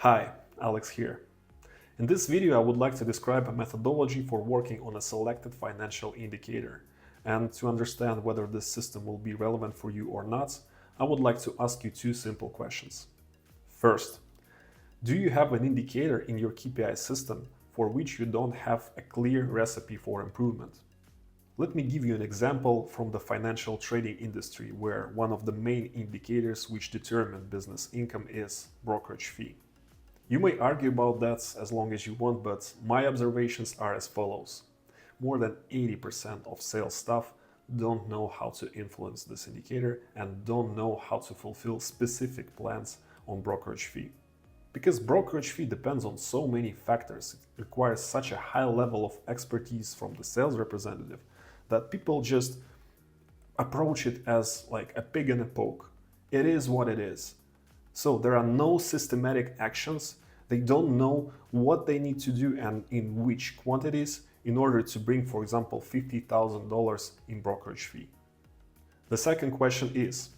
Hi, Alex here. In this video, I would like to describe a methodology for working on a selected financial indicator. And to understand whether this system will be relevant for you or not, I would like to ask you two simple questions. First, do you have an indicator in your KPI system for which you don't have a clear recipe for improvement? Let me give you an example from the financial trading industry where one of the main indicators which determine business income is brokerage fee. You may argue about that as long as you want, but my observations are as follows. More than 80% of sales staff don't know how to influence this indicator and don't know how to fulfill specific plans on brokerage fee. Because brokerage fee depends on so many factors, it requires such a high level of expertise from the sales representative that people just approach it as like a pig in a poke. It is what it is. So there are no systematic actions. They don't know what they need to do and in which quantities in order to bring, for example, $50,000 in brokerage fee. The second question is,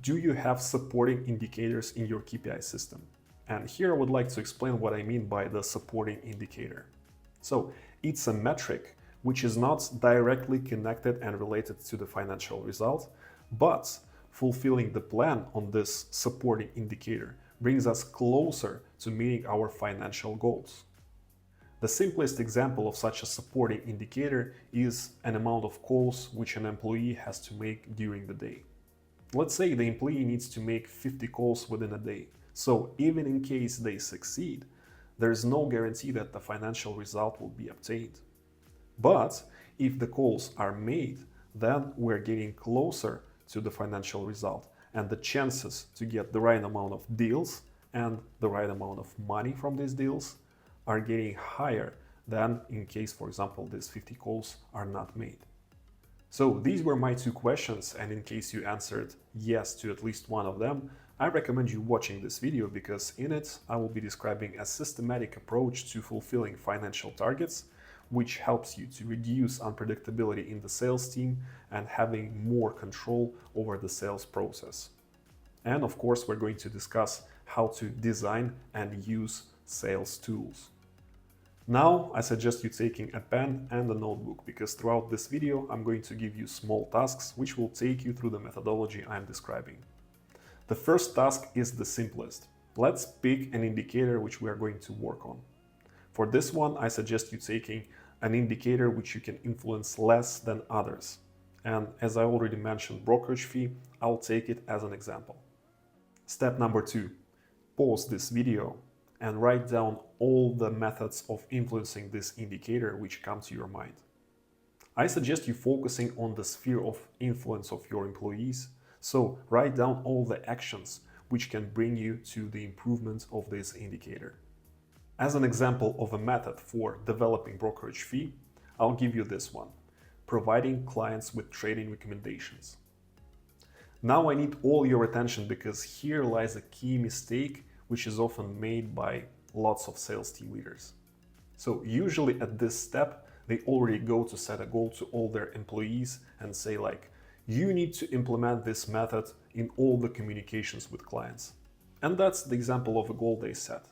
do you have supporting indicators in your KPI system? And here I would like to explain what I mean by the supporting indicator. So it's a metric which is not directly connected and related to the financial result, but fulfilling the plan on this supporting indicator brings us closer to meeting our financial goals. The simplest example of such a supporting indicator is an amount of calls which an employee has to make during the day. Let's say the employee needs to make 50 calls within a day. So even in case they succeed, there is no guarantee that the financial result will be obtained. But if the calls are made, then we're getting closer to the financial result, and the chances to get the right amount of deals and the right amount of money from these deals are getting higher than in case, for example, these 50 calls are not made. So these were my two questions, and in case you answered yes to at least one of them, I recommend you watching this video because in it I will be describing a systematic approach to fulfilling financial targets which helps you to reduce unpredictability in the sales team and having more control over the sales process. And of course, we're going to discuss how to design and use sales tools. Now, I suggest you taking a pen and a notebook because throughout this video, I'm going to give you small tasks which will take you through the methodology I'm describing. The first task is the simplest. Let's pick an indicator which we are going to work on. For this one, I suggest you taking an indicator which you can influence less than others. And as I already mentioned, brokerage fee, I'll take it as an example. Step number 2, pause this video and write down all the methods of influencing this indicator which come to your mind. I suggest you focusing on the sphere of influence of your employees, so write down all the actions which can bring you to the improvement of this indicator. As an example of a method for developing brokerage fee, I'll give you this one, providing clients with trading recommendations. Now I need all your attention because here lies a key mistake which is often made by lots of sales team leaders. So usually at this step, they already go to set a goal to all their employees and say like, you need to implement this method in all the communications with clients. And that's the example of a goal they set.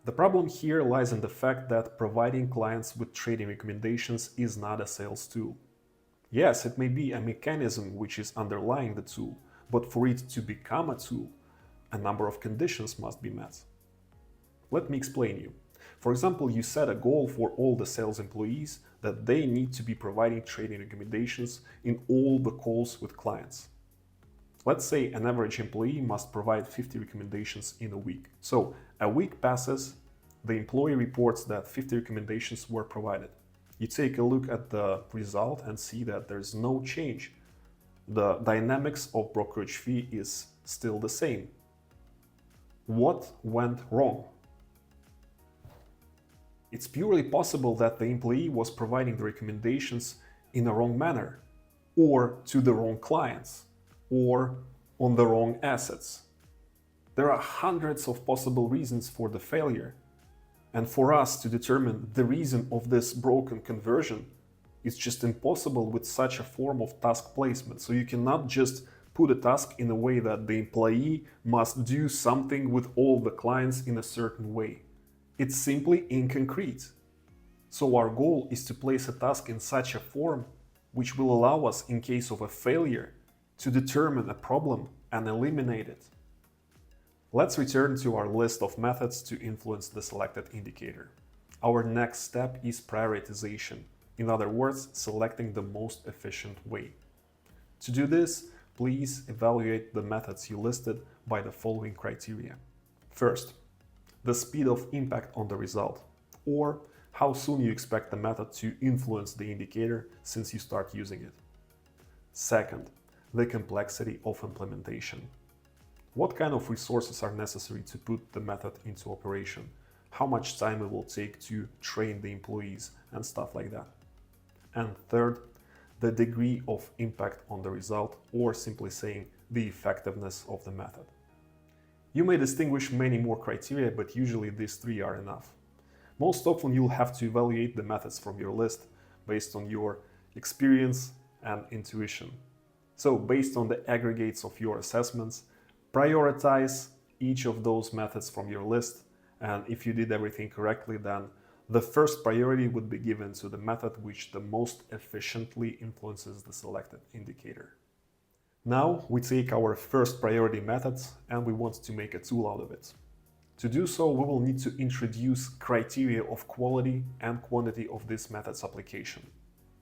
The problem here lies in the fact that providing clients with trading recommendations is not a sales tool. Yes, it may be a mechanism which is underlying the tool, but for it to become a tool, a number of conditions must be met. Let me explain you. For example, you set a goal for all the sales employees that they need to be providing trading recommendations in all the calls with clients. Let's say an average employee must provide 50 recommendations in a week. So a week passes, the employee reports that 50 recommendations were provided. You take a look at the result and see that there's no change. The dynamics of brokerage fee is still the same. What went wrong? It's purely possible that the employee was providing the recommendations in a wrong manner, or to the wrong clients, or on the wrong assets. There are hundreds of possible reasons for the failure. And for us to determine the reason of this broken conversion, it's just impossible with such a form of task placement. So you cannot just Put a task in a way that the employee must do something with all the clients in a certain way. It's simply inconcrete. So our goal is to place a task in such a form which will allow us, in case of a failure, to determine a problem and eliminate it. Let's return to our list of methods to influence the selected indicator. Our next step is prioritization. In other words, selecting the most efficient way. To do this, please evaluate the methods you listed by the following criteria. First, the speed of impact on the result, or how soon you expect the method to influence the indicator since you start using it. Second, the complexity of implementation. What kind of resources are necessary to put the method into operation? How much time it will take to train the employees and stuff like that. And third, the degree of impact on the result, or simply saying the effectiveness of the method. You may distinguish many more criteria, but usually these three are enough. Most often you'll have to evaluate the methods from your list based on your experience and intuition. So based on the aggregates of your assessments, prioritize each of those methods from your list, and if you did everything correctly, then the first priority would be given to the method which the most efficiently influences the selected indicator. Now we take our first priority methods and we want to make a tool out of it. To do so, we will need to introduce criteria of quality and quantity of this method's application.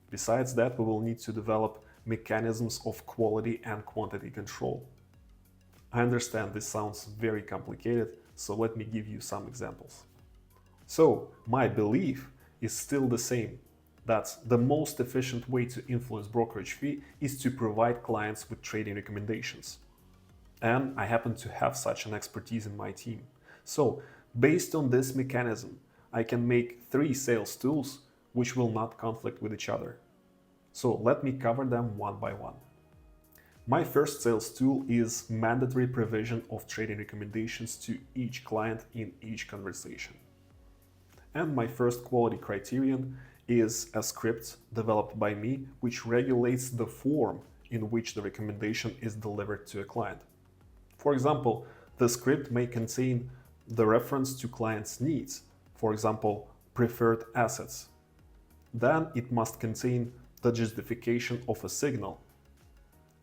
Besides that, we will need to develop mechanisms of quality and quantity control. I understand this sounds very complicated, so let me give you some examples. So, my belief is still the same, that the most efficient way to influence brokerage fee is to provide clients with trading recommendations. And I happen to have such an expertise in my team. So, based on this mechanism, I can make 3 sales tools which will not conflict with each other. So, let me cover them one by one. My first sales tool is mandatory provision of trading recommendations to each client in each conversation. And my first quality criterion is a script developed by me which regulates the form in which the recommendation is delivered to a client. For example, the script may contain the reference to client's needs, for example, preferred assets. Then it must contain the justification of a signal.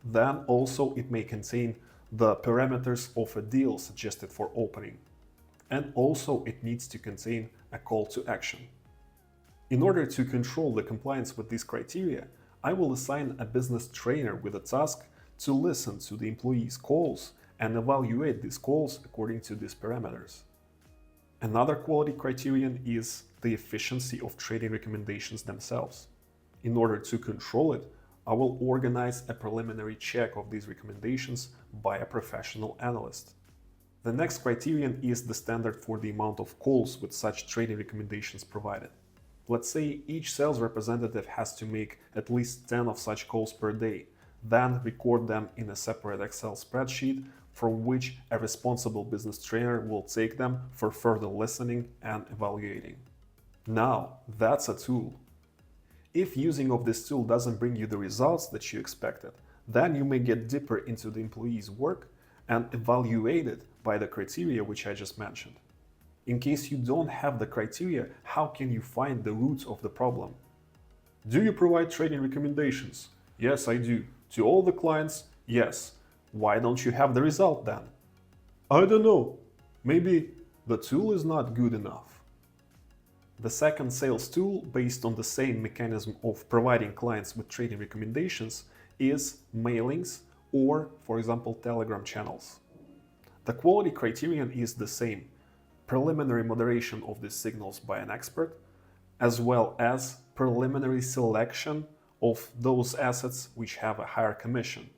Then also it may contain the parameters of a deal suggested for opening. And also it needs to contain a call to action. In order to control the compliance with these criteria, I will assign a business trainer with a task to listen to the employees' calls and evaluate these calls according to these parameters. Another quality criterion is the efficiency of trading recommendations themselves. In order to control it, I will organize a preliminary check of these recommendations by a professional analyst. The next criterion is the standard for the amount of calls with such trading recommendations provided. Let's say each sales representative has to make at least 10 of such calls per day, then record them in a separate Excel spreadsheet from which a responsible business trainer will take them for further listening and evaluating. Now, that's a tool. If using of this tool doesn't bring you the results that you expected, then you may get deeper into the employee's work and evaluate it by the criteria which I just mentioned. In case you don't have the criteria, how can you find the root of the problem? Do you provide trading recommendations? Yes, I do. To all the clients? Yes. Why don't you have the result then? I don't know. Maybe the tool is not good enough. The second sales tool, based on the same mechanism of providing clients with trading recommendations, is mailings or, for example, Telegram channels. The quality criterion is the same: preliminary moderation of these signals by an expert, as well as preliminary selection of those assets which have a higher commission.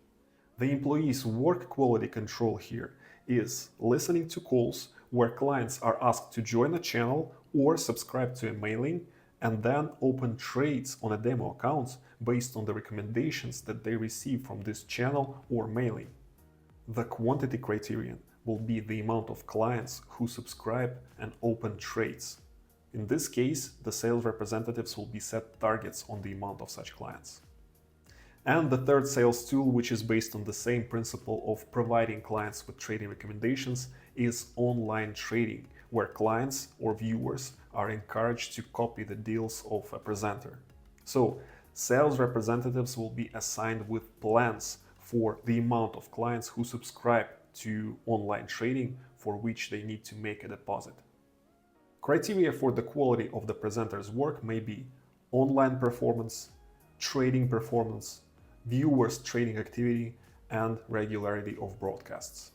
The employee's work quality control here is listening to calls where clients are asked to join a channel or subscribe to a mailing and then open trades on a demo account based on the recommendations that they receive from this channel or mailing. The quantity criterion will be the amount of clients who subscribe and open trades. In this case, the sales representatives will be set targets on the amount of such clients. And the third sales tool, which is based on the same principle of providing clients with trading recommendations, is online trading, where clients or viewers are encouraged to copy the deals of a presenter. So, sales representatives will be assigned with plans for the amount of clients who subscribe to online trading for which they need to make a deposit. Criteria for the quality of the presenter's work may be online performance, trading performance, viewers' trading activity, and regularity of broadcasts.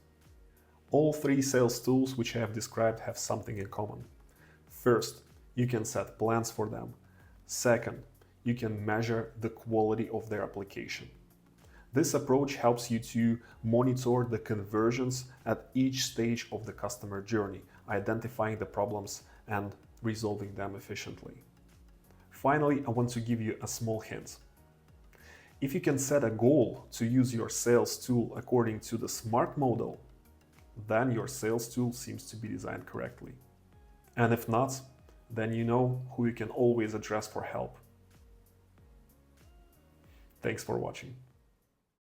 All three sales tools which I have described have something in common. First, you can set plans for them. Second, you can measure the quality of their application. This approach helps you to monitor the conversions at each stage of the customer journey, identifying the problems and resolving them efficiently. Finally, I want to give you a small hint. If you can set a goal to use your sales tool according to the SMART model, then your sales tool seems to be designed correctly. And if not, then you know who you can always address for help. Thanks for watching.